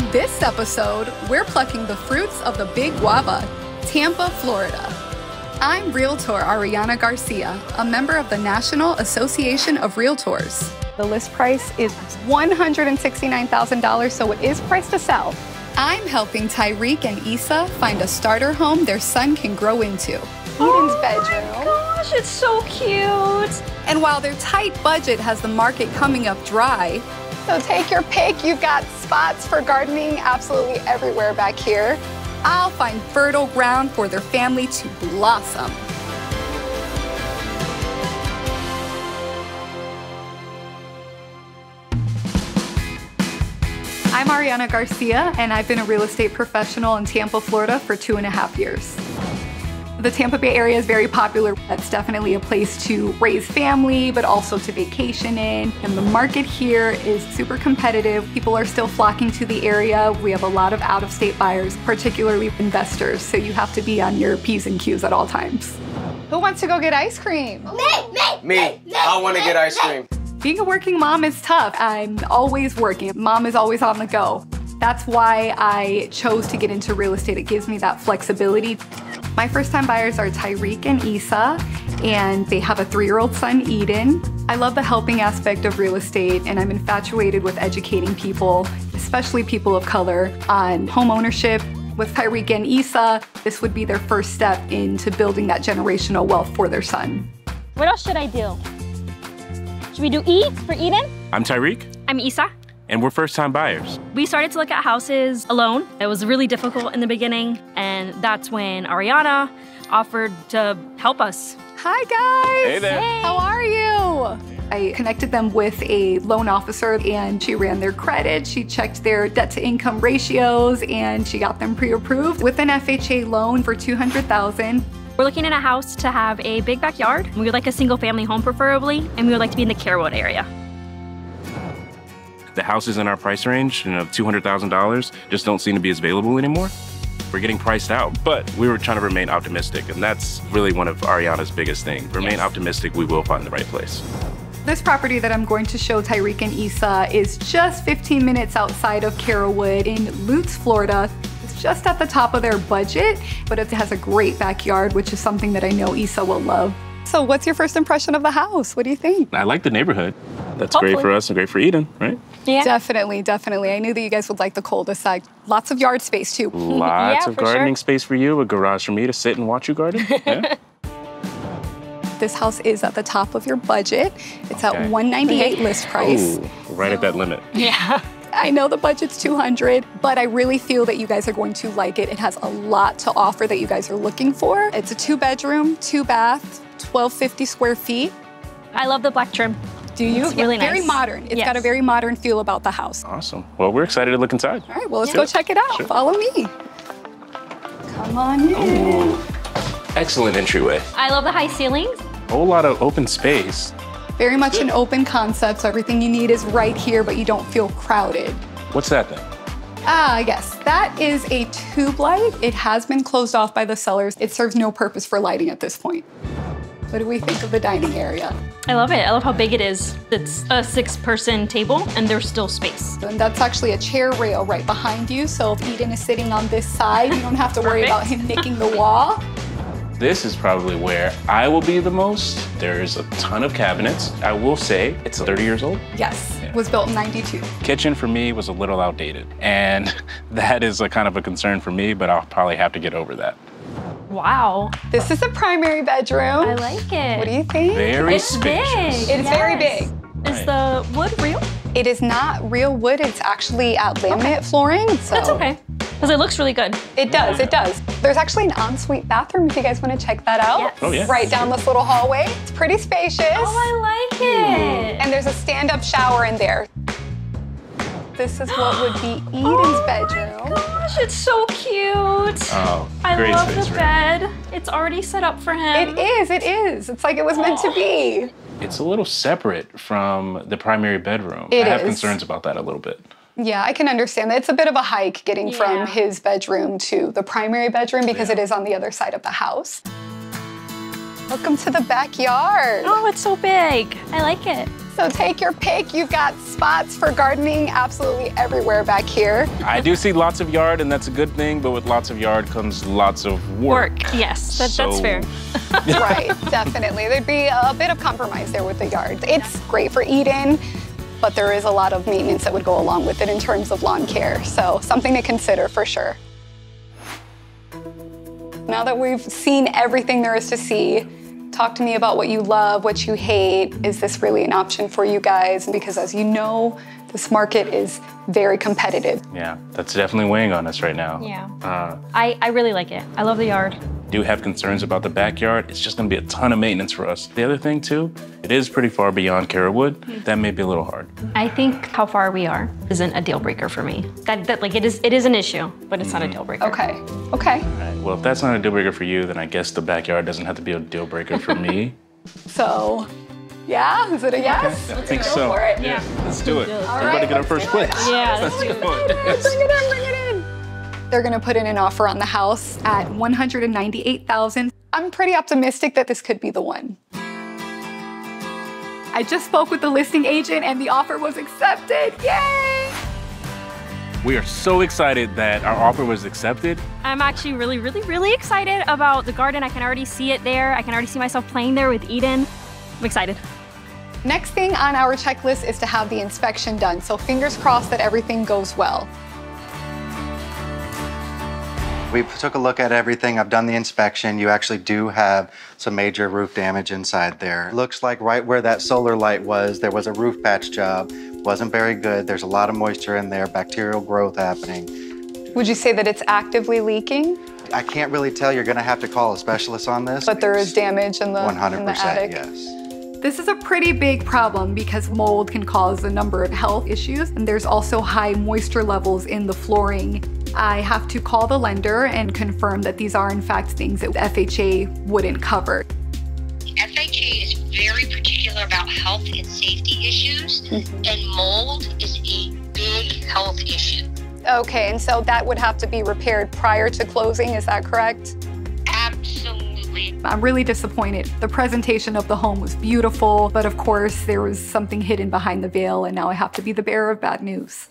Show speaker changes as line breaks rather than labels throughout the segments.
On this episode, we're plucking the fruits of the big guava, Tampa, Florida. I'm Realtor Ariana Garcia, a member of the National Association of Realtors. The list price is $169,000, so it is priced to sell. I'm helping Tyreek and Issa find a starter home their son can grow into. Eden's bedroom.
Oh my gosh, it's so cute.
And while their tight budget has the market coming up dry, so take your pick. You've got spots for gardening absolutely everywhere back here. I'll find fertile ground for their family to blossom. I'm Ariana Garcia, and I've been a real estate professional in Tampa, Florida for 2.5 years. The Tampa Bay area is very popular. It's definitely a place to raise family, but also to vacation in. And the market here is super competitive. People are still flocking to the area. We have a lot of out-of-state buyers, particularly investors. So you have to be on your P's and Q's at all times. Who wants to go get ice cream?
Me. I want to get ice cream.
Being a working mom is tough. I'm always working. Mom is always on the go. That's why I chose to get into real estate. It gives me that flexibility. My first-time buyers are Tyreek and Issa, and they have a 3-year-old son, Eden. I love the helping aspect of real estate, and I'm infatuated with educating people, especially people of color, on home ownership. With Tyreek and Issa, this would be their first step into building that generational wealth for their son.
What else should I do? Should we do E for Eden?
I'm Tyreek.
I'm Issa.
And we're first-time buyers.
We started to look at houses alone. It was really difficult in the beginning, and that's when Ariana offered to help us.
Hi, guys.
Hey there.
Hey.
How are you? I connected them with a loan officer, and she ran their credit. She checked their debt-to-income ratios, and she got them pre-approved with an FHA loan for $200,000.
We're looking at a house to have a big backyard. We would like a single-family home preferably, and we would like to be in the Carrollwood area.
The houses in our price range, $200,000, just don't seem to be as available anymore. We're getting priced out, but we were trying to remain optimistic, and that's really one of Ariana's biggest things. Remain optimistic, we will find the right place.
This property that I'm going to show Tyreek and Issa is just 15 minutes outside of Carrollwood in Lutz, Florida. It's just at the top of their budget, but it has a great backyard, which is something that I know Issa will love. So what's your first impression of the house? What do you think?
I like the neighborhood. That's
Hopefully.
great for us and great for Eden, right?
Yeah.
Definitely, definitely. I knew that you guys would like the cul-de-sac. Lots of yard space too.
Lots
Yeah,
of
for
gardening
sure.
space for you, a garage for me to sit and watch you garden. Yeah.
This house is at the top of your budget. It's at
Okay.
$198 list price.
Ooh, right at that limit.
Yeah.
I know the budget's $200, but I really feel that you guys are going to like it. It has a lot to offer that you guys are looking for. It's a 2-bedroom, 2-bath, 1,250 square feet.
I love the black trim.
Do you?
It's really
Very
nice.
modern. It's
Yes.
got a very modern feel about the house.
Awesome. Well, we're excited to look inside.
All right, well, let's go check it out.
Sure.
Follow me. Come on in.
Ooh, excellent entryway.
I love the high ceilings.
Whole lot of open space.
Very much an open concept, so everything you need is right here, but you don't feel crowded.
What's that then?
Yes, that is a tube light. It has been closed off by the sellers. It serves no purpose for lighting at this point. What do we think of the dining area?
I love it. I love how big it is. It's a 6-person table, and there's still space.
And that's actually a chair rail right behind you, so if Eden is sitting on this side, you don't have to worry about him nicking the wall.
This is probably where I will be the most. There's a ton of cabinets. I will say it's 30 years old.
Yes,
Yeah.
was built in '92.
Kitchen for me was a little outdated, and that is a kind of a concern for me, but I'll probably have to get over that.
Wow.
This is a primary bedroom.
I like it.
What do you think?
Very
It's
spacious.
big.
It's very
Yes.
big.
Is the wood real?
It is not real wood, it's actually laminate flooring. So
That's okay. Because it looks really good.
It does, it does. There's actually an ensuite bathroom if you guys want to check that out.
Yes.
Oh, yeah.
Right down this little hallway. It's pretty spacious.
Oh, I like it.
And there's a stand-up shower in there. This is what would be Eden's bedroom.
Oh my gosh, it's so cute.
Oh,
I
great
love
space,
the
right?
bed. It's already set up for him.
It is, it is. It's like it was meant to be.
It's a little separate from the primary bedroom.
It
I have
is.
concerns about that a little bit.
Yeah, I can understand that. It's a bit of a hike getting
Yeah.
from his bedroom to the primary bedroom because
Yeah.
it is on the other side of the house. Welcome to the backyard.
Oh, it's so big. I like it.
So take your pick. You've got spots for gardening absolutely everywhere back here.
I do see lots of yard, and that's a good thing, but with lots of yard comes lots of work.
Yes, that's fair.
Right, definitely. There'd be a bit of compromise there with the yard. It's great for Eden, but there is a lot of maintenance that would go along with it in terms of lawn care. So something to consider for sure. Now that we've seen everything there is to see, talk to me about what you love, what you hate. Is this really an option for you guys? Because as you know, this market is very competitive.
Yeah, that's definitely weighing on us right now.
Yeah. I really like it. I love the yard.
Do have concerns about the backyard. It's just gonna be a ton of maintenance for us. The other thing too, it is pretty far beyond Carrollwood. That may be a little hard.
I think how far we are isn't a deal breaker for me. That like it is an issue, but it's not a deal breaker.
Okay, okay.
All right, well, if that's not a deal breaker for you, then I guess the backyard doesn't have to be a deal breaker for me.
So, yeah, is it a yes?
Okay, I think so.
For it?
Yeah, let's do it.
All
We're
right,
about to get our
let's
first
do
place.
it.
Yeah,
let's go.
Bring it in. They're gonna put in an offer on the house at $198,000. I'm pretty optimistic that this could be the one. I just spoke with the listing agent and the offer was accepted. Yay!
We are so excited that our offer was accepted.
I'm actually really excited about the garden. I can already see it there. I can already see myself playing there with Eden. I'm excited.
Next thing on our checklist is to have the inspection done. So fingers crossed that everything goes well.
We took a look at everything. I've done the inspection. You actually do have some major roof damage inside there. Looks like right where that solar light was, there was a roof patch job. Wasn't very good. There's a lot of moisture in there, bacterial growth happening.
Would you say that it's actively leaking?
I can't really tell. You're gonna have to call a specialist on this.
But there is damage in the,
100%,
in the attic?
yes.
This is a pretty big problem because mold can cause a number of health issues, and there's also high moisture levels in the flooring. I have to call the lender and confirm that these are in fact things that FHA wouldn't cover.
FHA is very particular about health and safety issues, and mold is a big health issue.
Okay, and so that would have to be repaired prior to closing, is that correct?
Absolutely.
I'm really disappointed. The presentation of the home was beautiful, but of course there was something hidden behind the veil, and now I have to be the bearer of bad news.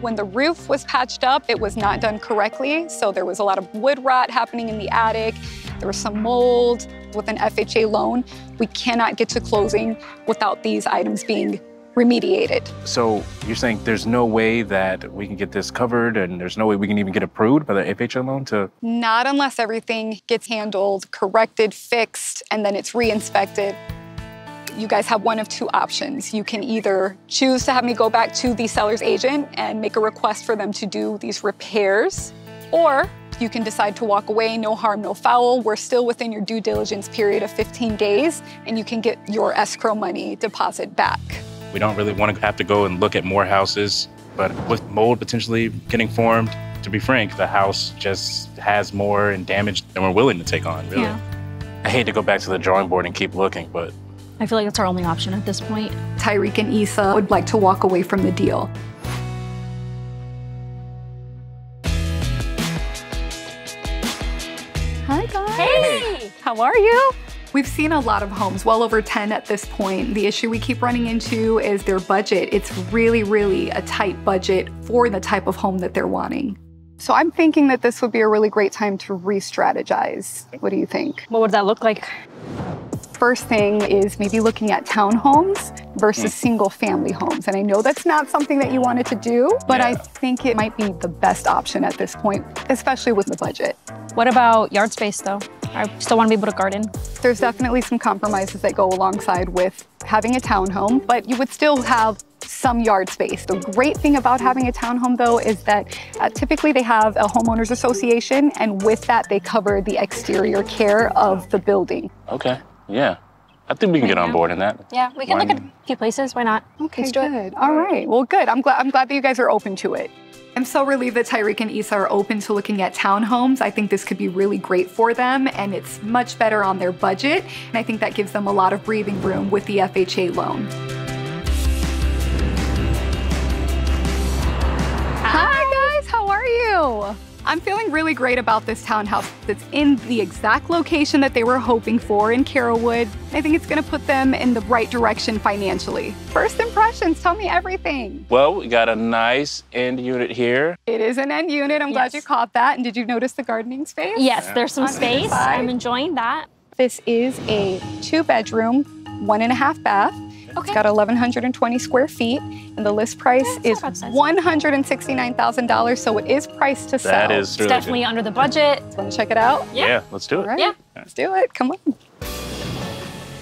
When the roof was patched up, it was not done correctly, so there was a lot of wood rot happening in the attic. There was some mold. With an FHA loan, we cannot get to closing without these items being remediated.
So you're saying there's no way that we can get this covered, and there's no way we can even get approved by the FHA loan to?
Not unless everything gets handled, corrected, fixed, and then it's re-inspected. You guys have one of two options. You can either choose to have me go back to the seller's agent and make a request for them to do these repairs, or you can decide to walk away, no harm, no foul. We're still within your due diligence period of 15 days, and you can get your escrow money deposit back.
We don't really want to have to go and look at more houses, but with mold potentially getting formed, to be frank, the house just has more and damage than we're willing to take on, really.
Yeah.
I hate to go back to the drawing board and keep looking, but
I feel like that's our only option at this point.
Tyreek and Issa would like to walk away from the deal. Hi guys.
Hey, how are you?
We've seen a lot of homes, well over 10 at this point. The issue we keep running into is their budget. It's really a tight budget for the type of home that they're wanting. So I'm thinking that this would be a really great time to re-strategize. What do you think?
What would that look like?
First thing is maybe looking at townhomes versus single family homes. And I know that's not something that you wanted to do, but I think it might be the best option at this point, especially with the budget.
What about yard space though? I still want to be able to garden.
There's definitely some compromises that go alongside with having a townhome, but you would still have some yard space. The great thing about having a townhome though is that typically they have a homeowners association, and with that they cover the exterior care of the building.
okay, yeah. I think we can get on board in that.
Yeah, we can look at a few places. Why not?
Okay,
Let's do it.
good. All right, well good. I'm glad that you guys are open to it. I'm so relieved that Tyreek and Issa are open to looking at townhomes. I think this could be really great for them, and it's much better on their budget. And I think that gives them a lot of breathing room with the FHA loan. Hi guys, how are you? I'm feeling really great about this townhouse. It's in the exact location that they were hoping for in Carrollwood. I think it's gonna put them in the right direction financially. First impressions, tell me everything.
Well, we got a nice end unit here.
It is an end unit, I'm glad you caught that. And did you notice the gardening space?
Yes, there's some
On
space.
either side.
I'm enjoying that.
This is a 2-bedroom, 1.5 bath.
Okay.
It's got 1,120 square feet, and the list price is $169,000, so it is priced to sell.
That is really
Definitely
good.
under the budget.
Want to check it out?
Yeah, let's do it.
All right,
Yeah.
let's do it. Come on.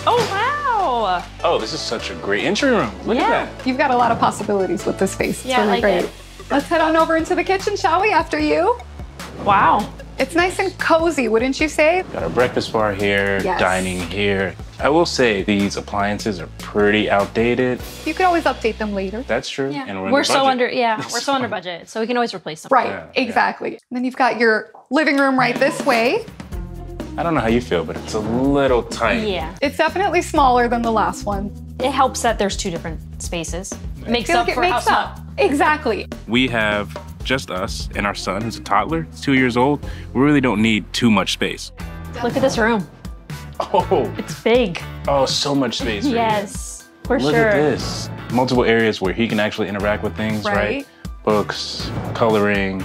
Oh, wow.
Oh, this is such a great entry room. Look at that.
You've got a lot of possibilities with this space. It's
Yeah, I
really
like
great.
it.
Let's head on over into the kitchen, shall we, after you?
Wow.
It's nice and cozy, wouldn't you say?
Got our breakfast bar here,
Yes.
dining here. I will say these appliances are pretty outdated.
You could always update them later.
That's true.
Yeah.
And
We're
under
so
budget.
under, we're so under budget, so we can always replace them.
Right,
Yeah,
exactly. And then you've got your living room right this way.
I don't know how you feel, but it's a little tight.
Yeah.
It's definitely smaller than the last one.
It helps that there's 2 different spaces. Makes
I feel
up
like it
for
makes
how
up. Exactly.
We have just us and our son, who's a toddler, he's 2 years old. We really don't need too much space.
small. Look at this room.
Oh,
It's big.
oh, so much space. For
Yes, for
you. Look
sure.
at this. Multiple areas where he can actually interact with things, right?
Right.
Books, coloring.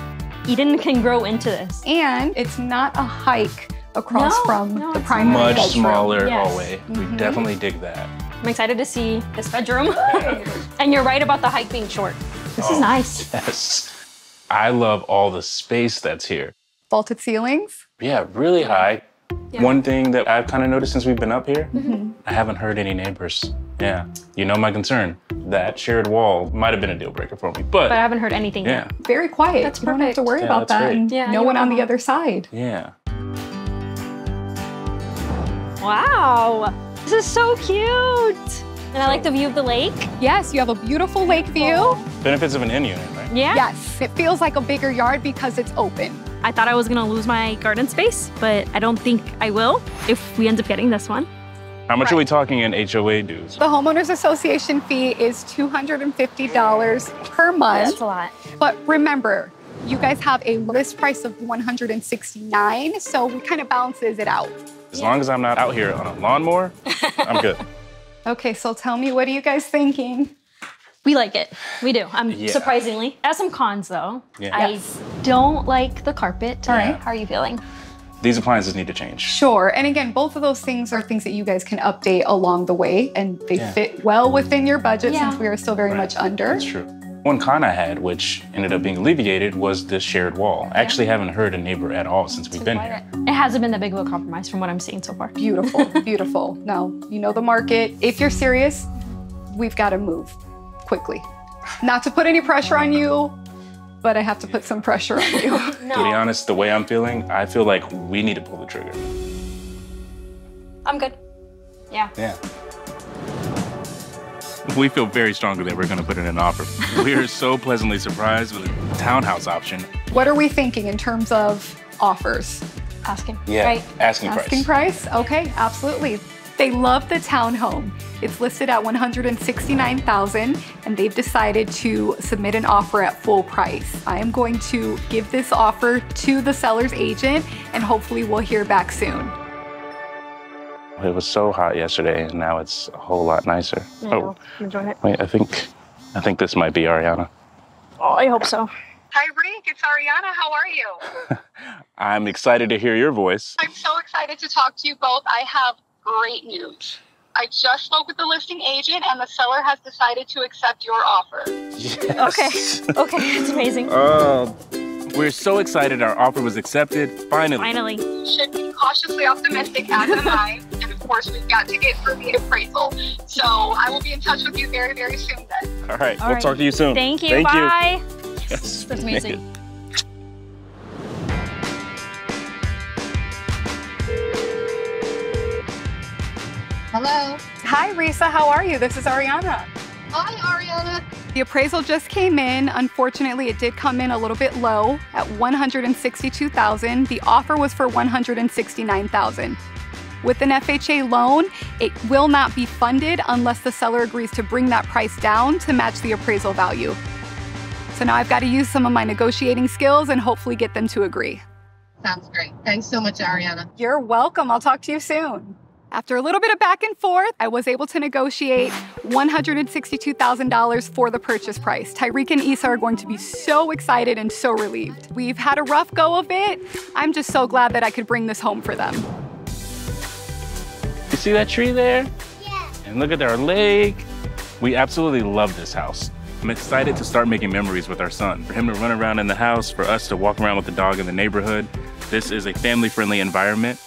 Eden can grow into this.
And it's not a hike across
No,
from
no,
the
it's
primary
Much
bedroom.
smaller
Yes.
hallway. We definitely dig that.
I'm excited to see this bedroom. And you're right about the hike being short. This is nice.
Yes. I love all the space that's here.
Vaulted ceilings.
Yeah, really high.
Yeah.
One thing that I've kind of noticed since we've been up here, I haven't heard any neighbors. Yeah, you know my concern. That shared wall might have been a deal breaker for me,
But I haven't heard anything
yeah,
yet.
Very quiet.
That's
You don't have to
perfect.
worry
Yeah,
about
that's
that.
great.
And
Yeah,
no
you're
one on the
welcome.
other side.
yeah.
Wow. This is so cute. And I like the view of the lake.
Yes, you have a beautiful lake view.
Benefits of an in unit, right?
Yeah.
Yes, it feels like a bigger yard because it's open.
I thought I was gonna lose my garden space, but I don't think I will if we end up getting this one.
How much are we talking in HOA dues?
The homeowners association fee is $250 per month.
That's a lot.
But remember, you guys have a list price of $169, so it kind of balances it out.
As long as I'm not out here on a lawnmower, I'm good.
Okay, so tell me, what are you guys thinking?
We like it. We do.
Yeah.
Surprisingly. It has some cons though.
Yeah.
I
Yes.
don't like the carpet.
All right.
How are you feeling?
These appliances need to change.
Sure, and again, both of those things are things that you guys can update along the way, and they
Yeah.
fit well within your budget
Yeah.
since we are still very much under.
That's true. One con I had, which ended up being alleviated, was this shared wall. I actually haven't heard a neighbor at all since we've been here.
It hasn't been that big of a compromise from what I'm seeing so far.
Beautiful, beautiful. Now, you know the market. If you're serious, we've got to move quickly. Not to put any pressure on you, but I have to put some pressure on you.
To be honest, the way I'm feeling, I feel like we need to pull the trigger.
I'm good. Yeah.
Yeah. We feel very strongly that we're going to put in an offer. We are so pleasantly surprised with the townhouse option.
What are we thinking in terms of offers?
Asking.
Yeah,
Right.
asking
Asking
price.
price? Okay, absolutely. They love the townhome. It's listed at $169,000, and they've decided to submit an offer at full price. I am going to give this offer to the seller's agent, and hopefully we'll hear back soon.
It was so hot yesterday, and now it's a whole lot nicer.
I'm enjoying it.
Wait, I think this might be Ariana.
Oh, I hope so.
Tyreek, it's Ariana. How are you?
I'm excited to hear your voice.
I'm so excited to talk to you both. I have great news. I just spoke with the listing agent, and the seller has decided to accept your offer.
Yes.
Okay, it's amazing.
We're so excited our offer was accepted. Finally.
Finally.
You should be cautiously optimistic, as am I. And of course, we've got to get through the appraisal. So I will be in touch with you very, very soon then.
All right,
All
we'll
right.
talk to you soon.
Thank you.
Thank
Bye.
you. Yes,
That's
we made
amazing.
it.
Hello.
Hi, Risa. How are you? This is Ariana.
Hi, Ariana.
The appraisal just came in. Unfortunately, it did come in a little bit low at $162,000. The offer was for $169,000. With an FHA loan, it will not be funded unless the seller agrees to bring that price down to match the appraisal value. So now I've got to use some of my negotiating skills and hopefully get them to agree.
Sounds great. Thanks so much, Ariana.
You're welcome. I'll talk to you soon. After a little bit of back and forth, I was able to negotiate $162,000 for the purchase price. Tyreek and Issa are going to be so excited and so relieved. We've had a rough go of it. I'm just so glad that I could bring this home for them.
You see that tree there? Yeah. And look at our lake. We absolutely love this house. I'm excited to start making memories with our son. For him to run around in the house, for us to walk around with the dog in the neighborhood. This is a family-friendly environment.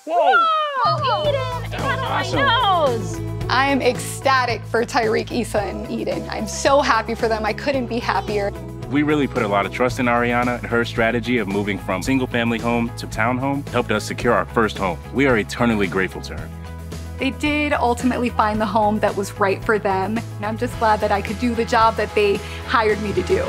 Whoa! Oh, Eden! It got on my nose!
I am ecstatic for Tyreek, Issa, and Eden. I'm so happy for them. I couldn't be happier.
We really put a lot of trust in Ariana, and her strategy of moving from single-family home to townhome helped us secure our first home. We are eternally grateful to her.
They did ultimately find the home that was right for them, and I'm just glad that I could do the job that they hired me to do.